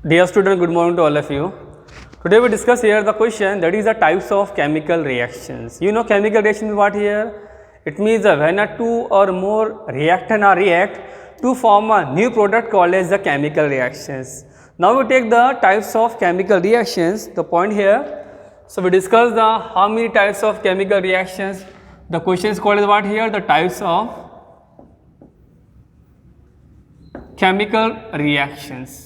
Dear student, good morning to all of you. Today we discuss here the question that is the types of chemical reactions. You know chemical reaction is what here? It means when a two or more reactant are react to form a new product called as the chemical reactions. Now we take the types of chemical reactions. The point here. So we discuss the how many types of chemical reactions. The question is called as what here? The types of chemical reactions.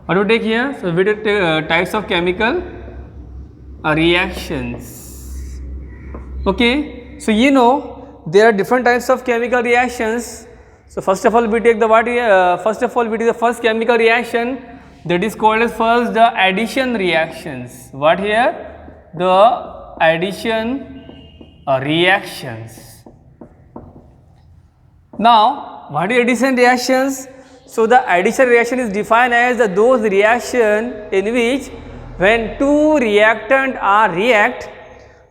What do we take here? So we take types of chemical reactions. Okay. So you know there are different types of chemical reactions. So first of all we take the what here? First of all we take the first chemical reaction that is called as first the addition reactions. What here? The addition reactions. Now what is addition reactions? So the addition reaction is defined as those reaction in which when two reactant are react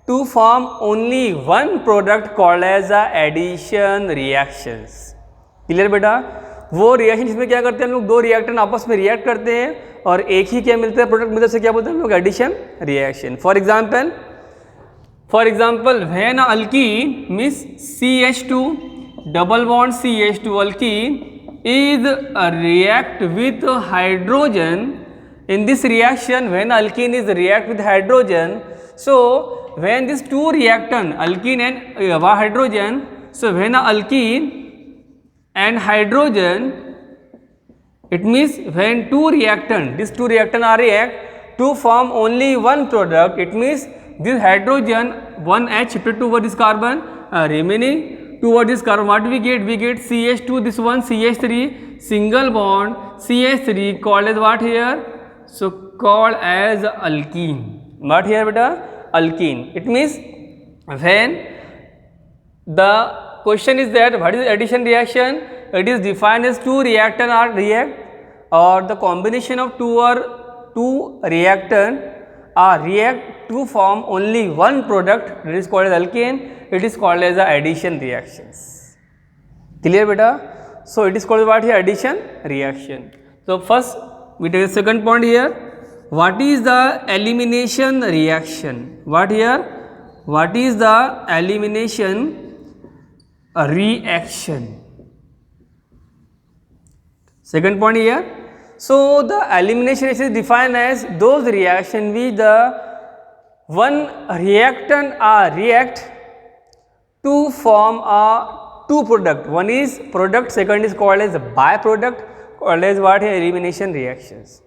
to form only one product called as the addition reactions. Clear बेटा? वो reaction जिसमें क्या करते हैं हम लोग दो reactant आपस में रिएक्ट करते हैं और एक ही क्या मिलता है प्रोडक्ट मिलता है, से क्या बोलते हैं हम लोग addition reaction. For example when alkene means CH2 double bond CH2 alkene is react with hydrogen. In this reaction when alkene is react with hydrogen, so when these two reactant alkene and hydrogen, so when alkene and hydrogen, it means when two reactant, these two reactant are react to form only one product, it means this hydrogen one H shifted toward this carbon, remaining toward this carbon. What we get? We get CH2, this one CH3, single bond CH3 called as what here? So called as alkene. What here beta? Alkene. It means when the question is that what is addition reaction? It is defined as two reactant are react or the combination of two reactant are react to form only one product, that is called as alkane. It is called as the addition reactions. Clear beta? So it is called what here? Addition reaction. So first we take the second point here. What is the elimination reaction? What here? What is the elimination reaction? Second point here. So the elimination reaction is defined as those reaction which the one reactant are react to form a two product. One is product, second is called as byproduct, called as what here? Elimination reactions.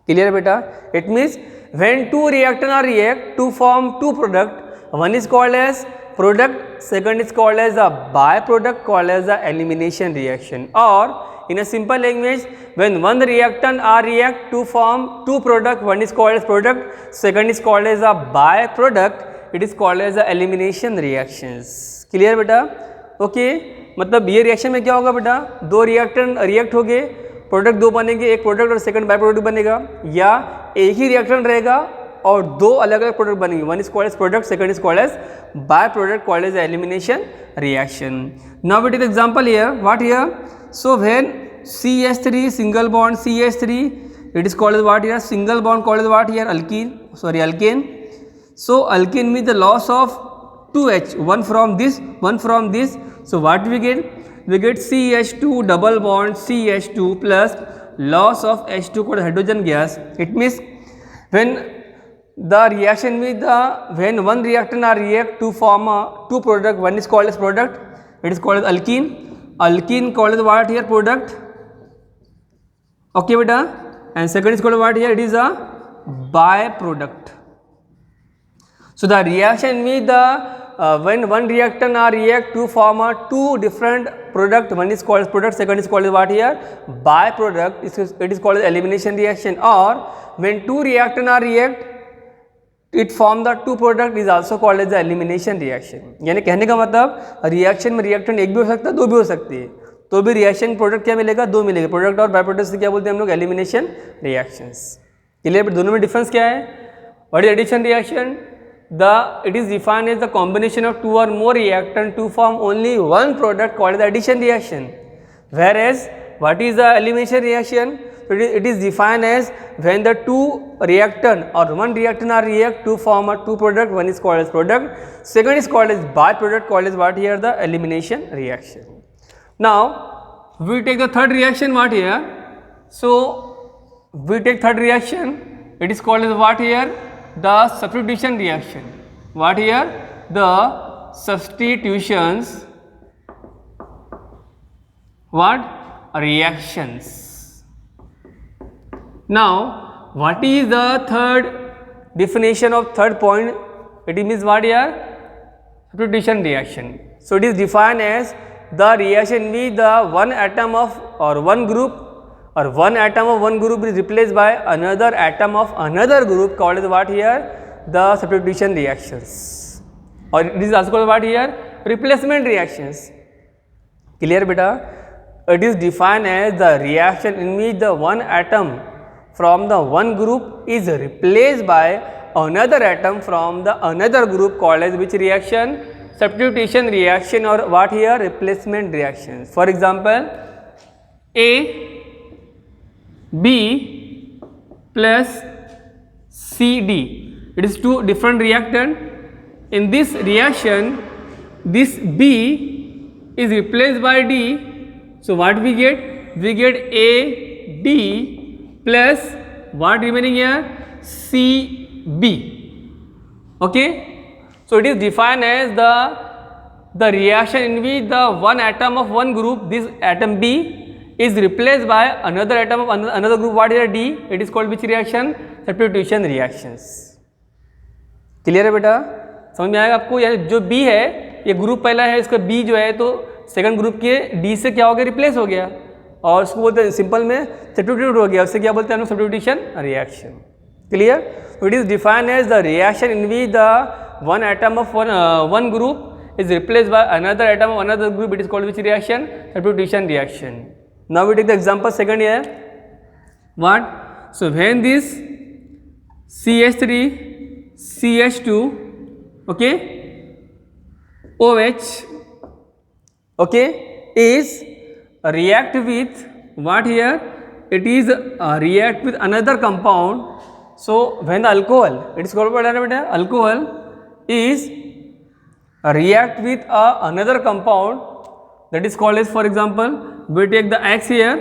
Clear beta? It means when two reactant are react to form two product, one is called as product, second is called as a byproduct, called as the elimination reaction. Or in a simple language, when one reactant are react to form two product, one is called as product, second is called as a byproduct, it is called as the elimination reactions. Clear बेटा? Okay, मतलब ये reaction में क्या होगा बेटा? दो reactant react हो गए, प्रोडक्ट दो बनेंगे, एक प्रोडक्ट और सेकंड बाय प्रोडक्ट बनेगा, या एक ही रिएक्टेंट रहेगा और दो अलग अलग प्रोडक्ट बनेंगे. One is called as product, second is called as by product, called as elimination reaction. Now we take example here. What here? So when CH3 single bond CH3, it is called as what here? Single bond called as what here? Alkene. So alkene means the loss of 2H, one from this, one from this. So what we get? We get CH2 double bond CH2 plus loss of H2 called hydrogen gas. It means when the reaction with when one reactant are react to form a two product, one is called as product, it is called as alkene. Alkene called as what here? Product. Okay beta? And second is called what here? It is a byproduct. So the reaction with when one reactant are react to form a two different product, one is called as product, second is called as what here? Byproduct. It is called as elimination reaction. Or when two reactant are react, it form the two product is also called as the elimination reaction. यानी कहने का मतलब reaction में reactant एक भी हो सकता है, दो भी हो सकती है, तो भी रिएक्शन प्रोडक्ट क्या मिलेगा? दो मिलेगा. प्रोडक्ट और बाय प्रोडक्ट से क्या बोलते हैं हम लोग? Elimination reactions. क्लियर? दोनों में डिफरेंस क्या है? What is addition reaction? it is defined as the combination of two or more reactant to form only one product called the addition reaction, whereas what is the elimination reaction? So it is defined as when the two reactant or one reactant are react to form a two product, one is called as product, second is called as byproduct, called as what here? The elimination reaction. Now we take the third reaction, what here? So we take third reaction, it is called as what here? The substitution reaction. What here? The substitutions what? Reactions. Now what is the third definition of third point? It means what here? Substitution reaction. So it is defined as the reaction with the one atom of or one group or one atom of one group is replaced by another atom of another group, called as what here? The substitution reactions, or it is also called what here? Replacement reactions. Clear beta? It is defined as the reaction in which the one atom from the one group is replaced by another atom from the another group, called as which reaction? Substitution reaction, or what here? Replacement reactions. For example, A, B plus CD, it is two different reactant. In this reaction, this B is replaced by D. So what we get? We get A, D plus what remaining here? C, B. Okay. So it is defined as the reaction in which the one atom of one group, this atom B, is replaced by another atom of another group, what here? D. It is called which reaction? Substitution reactions. Clear है बेटा? समझ में आएगा आपको? यानी जो B है, ये ग्रुप पहला है, इसका B जो है तो सेकंड ग्रुप के D से क्या हो गया? रिप्लेस हो गया, और उसको बोलते हैं सिंपल में सब्स्टिट्यूट हो गया, उससे क्या बोलते हैं हम? Substitution reaction. Clear? It is defined as the reaction in which the one atom of one group is replaced by another atom of another group. It is called which reaction? Substitution reaction. Now we take the example second here. What? So when this CH3 CH2 okay OH okay is react with what here? It is react with another compound. So when the alcohol, it is called what? Alcohol is react with another compound, that is called as, for example, we take the X here,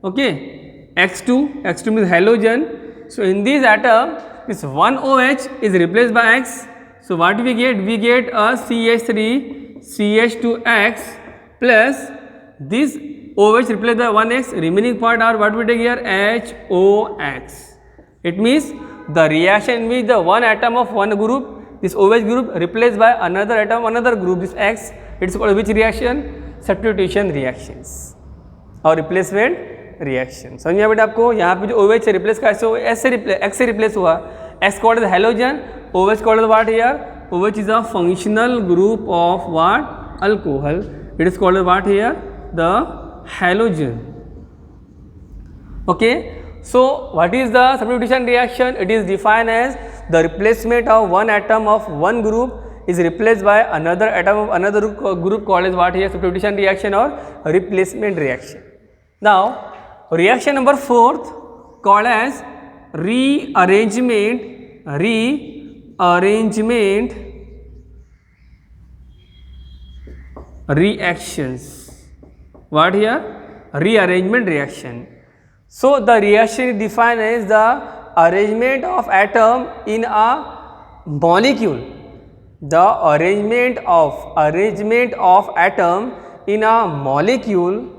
okay, X2 means halogen. So in this atom, this one OH is replaced by X. So what we get? We get a CH3 CH2X plus this OH replaced by 1X, remaining part are what we take here? HOX. It means the reaction with the one atom of one group, this OH group replaced by another atom another group, this X, it is called which reaction? Substitution reactions और replacement reaction. समझ में आया बेटा आपको? यहाँ पे जो OH से रिप्लेस का S से X से रिप्लेस हुआ, X called as halogen, OH called as what here? OH is a functional group of what? Alcohol. It is called as what here? The halogen. Okay. So what is the substitution reaction? It is defined as the replacement of one atom of one group is replaced by another atom of another group, called as what here? Substitution reaction or replacement reaction. Now reaction number fourth called as rearrangement reactions. What here? Rearrangement reaction. So the reaction is defined as the arrangement of atom in a molecule. The arrangement of atom in a molecule,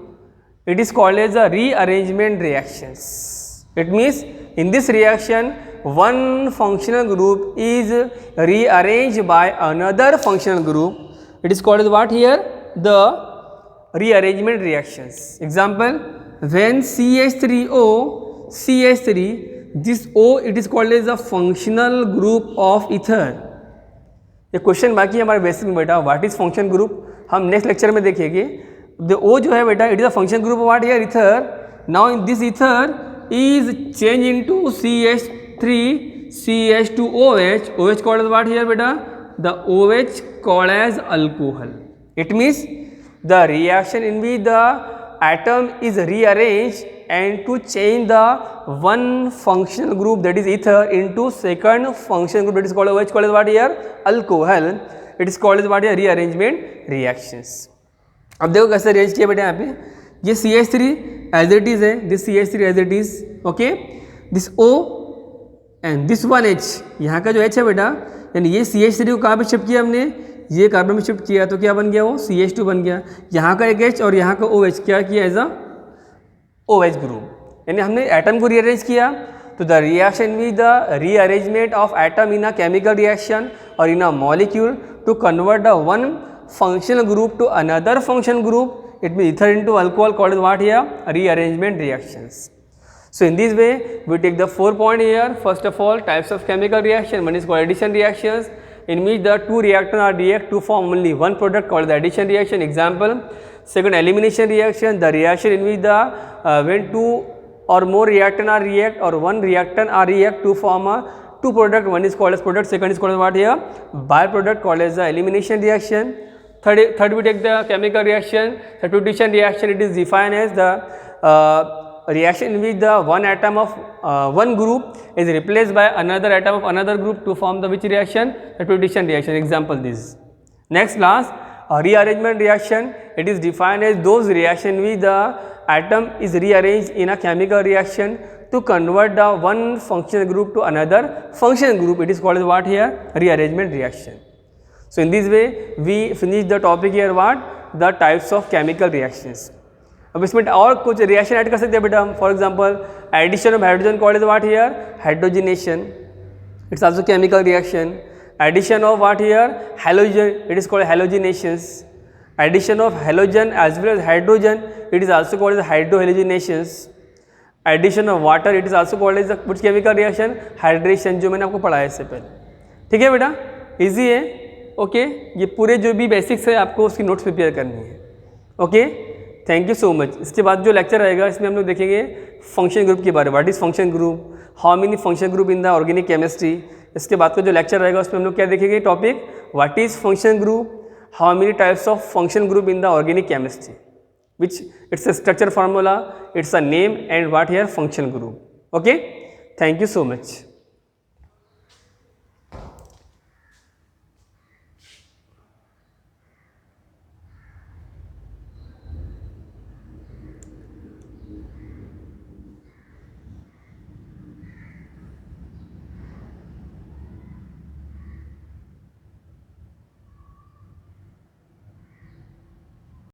it is called as a rearrangement reactions. It means in this reaction one functional group is rearranged by another functional group. It is called as what here? The rearrangement reactions. Example, when CH3O CH3, this O it is called as a functional group of ether. ये question बाकी है हमारे basic में बेटा, what is function group हम next lecture में देखेंगे. ओ जो है बेटा, it is a function group what here? Ether. Now in this ether is change into CH3 CH2OH. OH called as what here beta? The OH called as alcohol. It means the reaction in which the atom is rearranged and to change the one functional group, that is ether, into second functional group, that is called, which called as what here, alcohol. It is called as what here, rearrangement reactions. अब देखो कैसे arrange किया बेटा, यहाँ पे ये CH3 as it is है, this CH3 as it is, okay, this O and this 1H, यहाँ का जो H है बेटा, यानी ये CH3 को कहाँ पे शिफ्ट किया हमने, ये कार्बन में शिफ्ट किया, तो क्या बन गया, वो CH2 बन गया। यहाँ का एक H और यहाँ का OH क्या किया, एज अ OH ग्रुप, यानी हमने एटम को रीअरेंज किया। तो the reaction with the rearrangement of atom in a chemical reaction और in a molecule to convert the one functional group to another functional group, it means ether into alcohol, called as what here, rearrangement reactions. So in this way we take the 4 point here. First of all, types of chemical reaction. One is called addition reactions, in which the two reactants are react to form only one product, called the addition reaction. Example. Second, elimination reaction, the reaction in which the when two or more reactants are react or one reactant are react to form a two product. One is called as product, second is called as what here, byproduct, called as the elimination reaction. Third we take the chemical reaction, substitution reaction. It is defined as the reaction in which the one atom of one group is replaced by another atom of another group to form the which reaction, substitution reaction. Example this. Next last, rearrangement reaction. It is defined as those reaction which the atom is rearranged in a chemical reaction to convert the one functional group to another functional group. It is called as what here, rearrangement reaction. So in this way we finish the topic here, what, the types of chemical reactions. अब इसमें और कुछ reaction add कर सकते हैं बेटा हम, for example addition of hydrogen called is what here, hydrogenation, it's also chemical reaction. Addition of what here, halogen, it is called halogenations. Addition of halogen as well as hydrogen, it is also called as hydrohalogenations. Addition of water, it is also called as which chemical reaction, hydration, जो मैंने आपको पढ़ाया इससे पहले. ठीक है बेटा, easy है. ओके, ये पूरे जो भी बेसिक्स है आपको उसकी नोट्स प्रिपेयर करनी है. Okay, thank you so much. इसके बाद जो लेक्चर रहेगा इसमें हम लोग देखेंगे फंक्शन ग्रुप के बारे में, what is function group, how many function group in the organic chemistry. इसके बाद का जो लेक्चर रहेगा उसमें हम लोग क्या देखेंगे, topic what is function group, how many types of function group in the organic chemistry, which it's a structure formula, it's a name and what here function group. Okay, thank you so much.